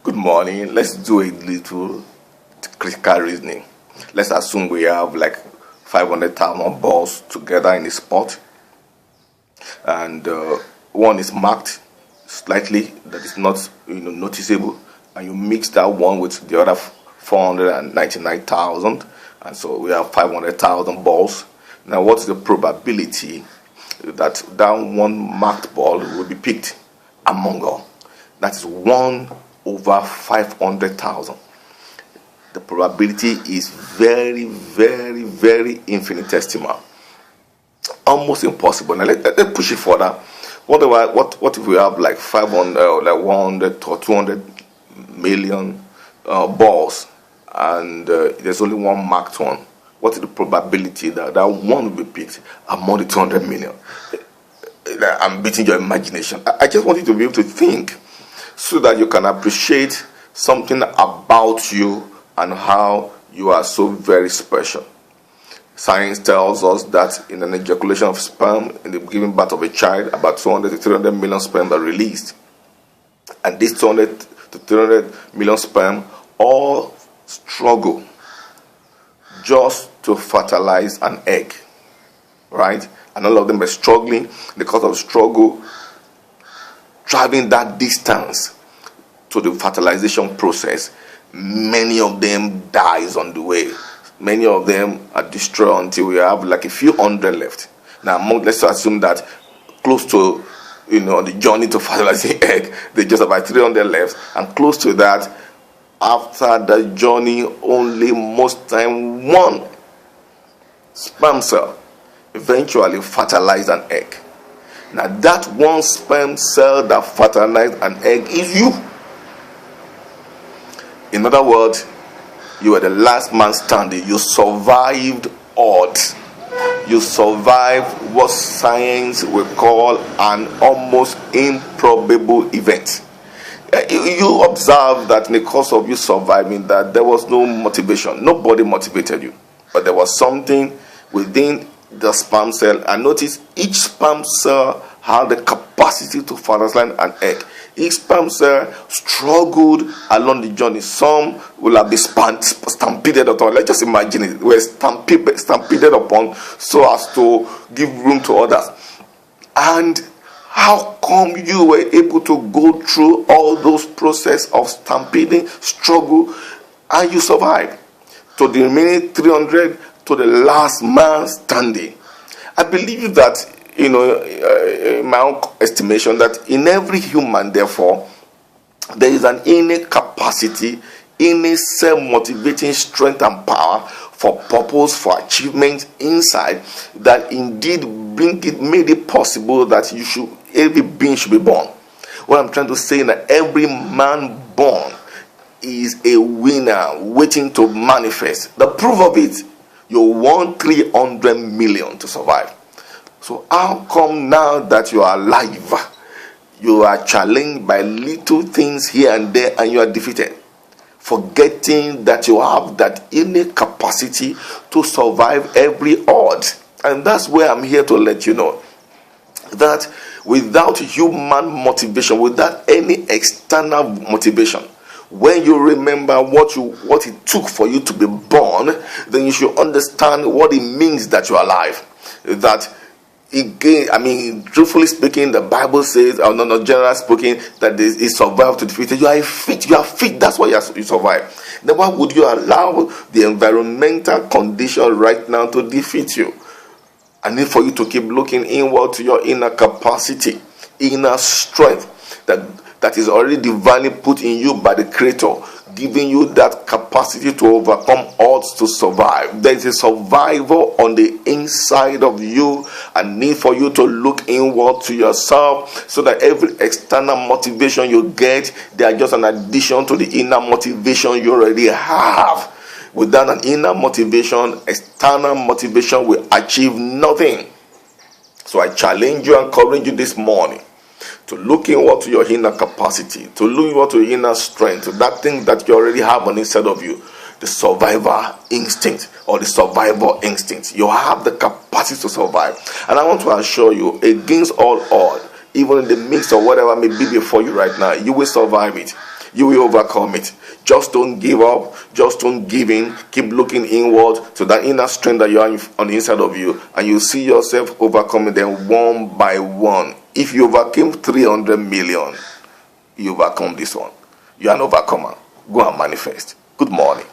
Good morning. Let's do a little critical reasoning. Let's assume we have like 500,000 balls together in a spot, and one is marked slightly that is not noticeable, and you mix that one with the other 499,000, and so we have 500,000 balls. Now, what's the probability that one marked ball will be picked among all? That is 1 over 500,000. The probability is very, very, very infinitesimal, almost impossible. Now let's push it further. What if we have like 500, like 100 or 200 million balls, and there's only one marked one? What is the probability that one will be picked among the 200 million? I'm beating your imagination. I just want you to be able to think, so that you can appreciate something about you and how you are so very special. Science tells us that in an ejaculation of sperm, in the giving birth of a child, about 200 to 300 million sperm are released. And these 200 to 300 million sperm all struggle just to fertilize an egg, right? And all of them are struggling because of struggle, traveling that distance to the fertilization process. Many of them dies on the way. Many of them are destroyed until we have like a few hundred left. Now, let's assume that close to the journey to fertilizing egg, there's just about 300 left, and close to that, after the journey, only most time one sperm cell eventually fertilize an egg. Now, that one sperm cell that fertilized an egg is you. In other words, you were the last man standing. You survived odds. You survived what science will call an almost improbable event. You observe that in the course of you surviving, that there was no motivation. Nobody motivated you. But there was something within the sperm cell. And notice each sperm cell had the capacity to fertilize an egg. Each sperm cell struggled along the journey. Some will have been stampeded upon. Let's just imagine it. Were stampeded upon so as to give room to others. And how come you were able to go through all those process of stampeding, struggle, and you survived? To the remaining 300, to the last man standing. I believe that, in my own estimation, that in every human, therefore, there is an innate capacity, innate self-motivating strength and power for purpose, for achievement inside, that indeed made it possible that every being should be born. What I'm trying to say is that every man born is a winner waiting to manifest. The proof of it, you want 300 million to survive. So how come now that you are alive, you are challenged by little things here and there and you are defeated, forgetting that you have that innate capacity to survive every odds? And that's where I'm here to let you know that without human motivation, without any external motivation, when you remember what it took for you to be born, then you should understand what it means that you are alive. That again, truthfully speaking, the Bible says, or not generally speaking, that is survival to defeat. You are fit. That's why you survive. Then why would you allow the environmental condition right now to defeat you? I need for you to keep looking inward to your inner capacity, inner strength that is already divinely put in you by the Creator, giving you that capacity to overcome odds to survive. There is a survival on the inside of you, and need for you to look inward to yourself, so that every external motivation you get, they are just an addition to the inner motivation you already have. Without an inner motivation, external motivation will achieve nothing. So I challenge you and encourage you this morning to look inward to your inner capacity, to look inward to your inner strength, to that thing that you already have on inside of you, the survivor instinct or the survival instinct. You have the capacity to survive. And I want to assure you, against all odds, even in the midst of whatever may be before you right now, you will survive it. You will overcome it. Just don't give up. Just don't give in. Keep looking inward to that inner strength that you are on the inside of you, and you see yourself overcoming them one by one. If you overcame 300 million, you overcome this one. You are an overcomer. Go and manifest. Good morning.